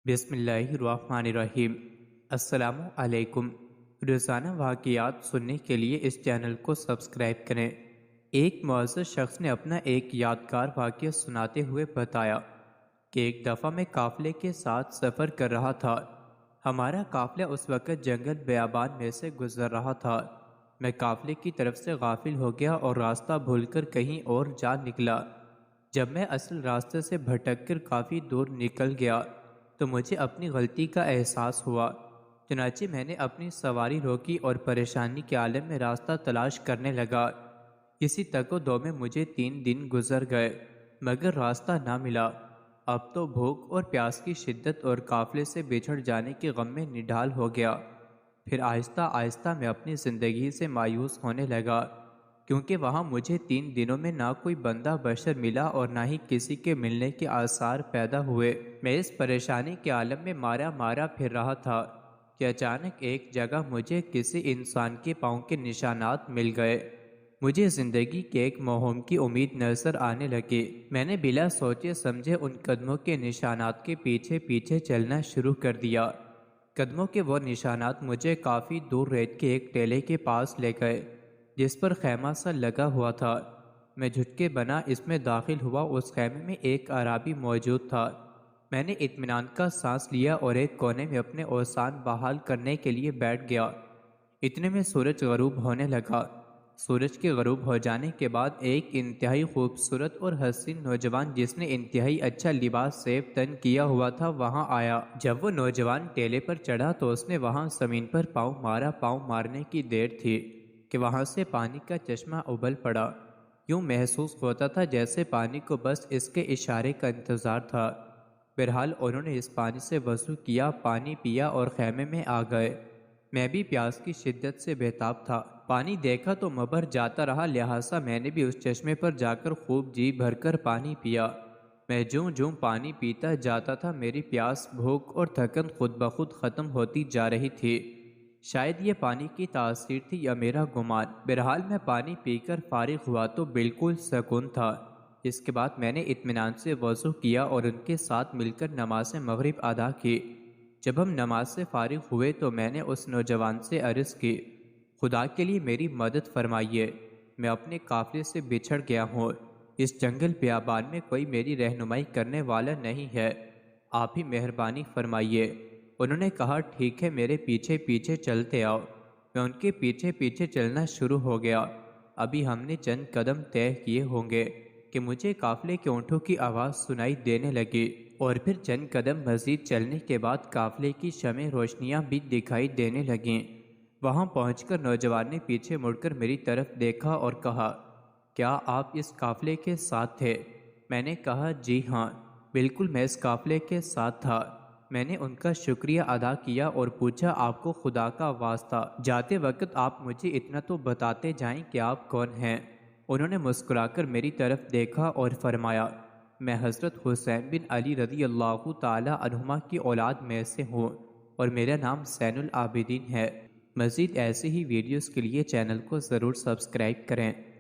بسم اللہ الرحمن الرحیم۔ السلام علیکم۔ روزانہ واقعات سننے کے لیے اس چینل کو سبسکرائب کریں۔ ایک معزز شخص نے اپنا ایک یادگار واقعہ سناتے ہوئے بتایا کہ ایک دفعہ میں قافلے کے ساتھ سفر کر رہا تھا۔ ہمارا قافلہ اس وقت جنگل بیابان میں سے گزر رہا تھا۔ میں قافلے کی طرف سے غافل ہو گیا اور راستہ بھول کر کہیں اور جا نکلا۔ جب میں اصل راستے سے بھٹک کر کافی دور نکل گیا تو مجھے اپنی غلطی کا احساس ہوا۔ چنانچہ میں نے اپنی سواری روکی اور پریشانی کے عالم میں راستہ تلاش کرنے لگا۔ اسی تک و دو میں مجھے 3 دن گزر گئے مگر راستہ نہ ملا۔ اب تو بھوک اور پیاس کی شدت اور قافلے سے بچھڑ جانے کے غم میں نڈال ہو گیا۔ پھر آہستہ آہستہ میں اپنی زندگی سے مایوس ہونے لگا، کیونکہ وہاں مجھے 3 دنوں میں نہ کوئی بندہ بشر ملا اور نہ ہی کسی کے ملنے کے آثار پیدا ہوئے۔ میں اس پریشانی کے عالم میں مارا پھر رہا تھا کہ اچانک ایک جگہ مجھے کسی انسان کے پاؤں کے نشانات مل گئے۔ مجھے زندگی کے ایک مہم کی امید نظر آنے لگی۔ میں نے بلا سوچے سمجھے ان قدموں کے نشانات کے پیچھے پیچھے چلنا شروع کر دیا۔ قدموں کے وہ نشانات مجھے کافی دور ریت کے ایک ٹیلے کے پاس لے گئے جس پر خیمہ سا لگا ہوا تھا۔ میں جھٹکے بنا اس میں داخل ہوا۔ اس خیمے میں ایک اعرابی موجود تھا۔ میں نے اطمینان کا سانس لیا اور ایک کونے میں اپنے اوزان بحال کرنے کے لیے بیٹھ گیا۔ اتنے میں سورج غروب ہونے لگا۔ سورج کے غروب ہو جانے کے بعد ایک انتہائی خوبصورت اور حسین نوجوان جس نے انتہائی اچھا لباس زیب تن کیا ہوا تھا وہاں آیا۔ جب وہ نوجوان ٹیلے پر چڑھا تو اس نے وہاں زمین پر پاؤں مارا۔ پاؤں مارنے کی دیر تھی کہ وہاں سے پانی کا چشمہ ابل پڑا۔ یوں محسوس ہوتا تھا جیسے پانی کو بس اس کے اشارے کا انتظار تھا۔ بہرحال انہوں نے اس پانی سے وضو کیا، پانی پیا اور خیمے میں آ گئے۔ میں بھی پیاس کی شدت سے بےتاب تھا۔ پانی دیکھا تو مبھر جاتا رہا، لہٰذا میں نے بھی اس چشمے پر جا کر خوب جی بھر کر پانی پیا۔ میں جوں پانی پیتا جاتا تھا میری پیاس، بھوک اور تھکن خود بخود ختم ہوتی جا رہی تھی۔ شاید یہ پانی کی تاثیر تھی یا میرا گمان۔ بہرحال میں پانی پی کر فارغ ہوا تو بالکل سکون تھا۔ اس کے بعد میں نے اطمینان سے وضو کیا اور ان کے ساتھ مل کر نماز مغرب ادا کی۔ جب ہم نماز سے فارغ ہوئے تو میں نے اس نوجوان سے عرض کی، خدا کے لیے میری مدد فرمائیے، میں اپنے قافلے سے بچھڑ گیا ہوں۔ اس جنگل بیابان میں کوئی میری رہنمائی کرنے والا نہیں ہے، آپ ہی مہربانی فرمائیے۔ انہوں نے کہا، ٹھیک ہے، میرے پیچھے پیچھے چلتے آؤ۔ میں ان کے پیچھے پیچھے چلنا شروع ہو گیا۔ ابھی ہم نے چند قدم طے کیے ہوں گے کہ مجھے قافلے کے اونٹوں کی آواز سنائی دینے لگی، اور پھر چند قدم مزید چلنے کے بعد قافلے کی شمع روشنیاں بھی دکھائی دینے لگیں۔ وہاں پہنچ کر نوجوان نے پیچھے مڑ کر میری طرف دیکھا اور کہا، کیا آپ اس قافلے کے ساتھ تھے؟ میں نے کہا، جی ہاں، بالکل میں اس قافلے کے ساتھ تھا۔ میں نے ان کا شکریہ ادا کیا اور پوچھا، آپ کو خدا کا واسطہ جاتے وقت آپ مجھے اتنا تو بتاتے جائیں کہ آپ کون ہیں؟ انہوں نے مسکرا کر میری طرف دیکھا اور فرمایا، میں حضرت حسین بن علی رضی اللہ تعالی عنہما کی اولاد میں سے ہوں اور میرا نام زین العابدین ہے۔ مزید ایسے ہی ویڈیوز کے لیے چینل کو ضرور سبسکرائب کریں۔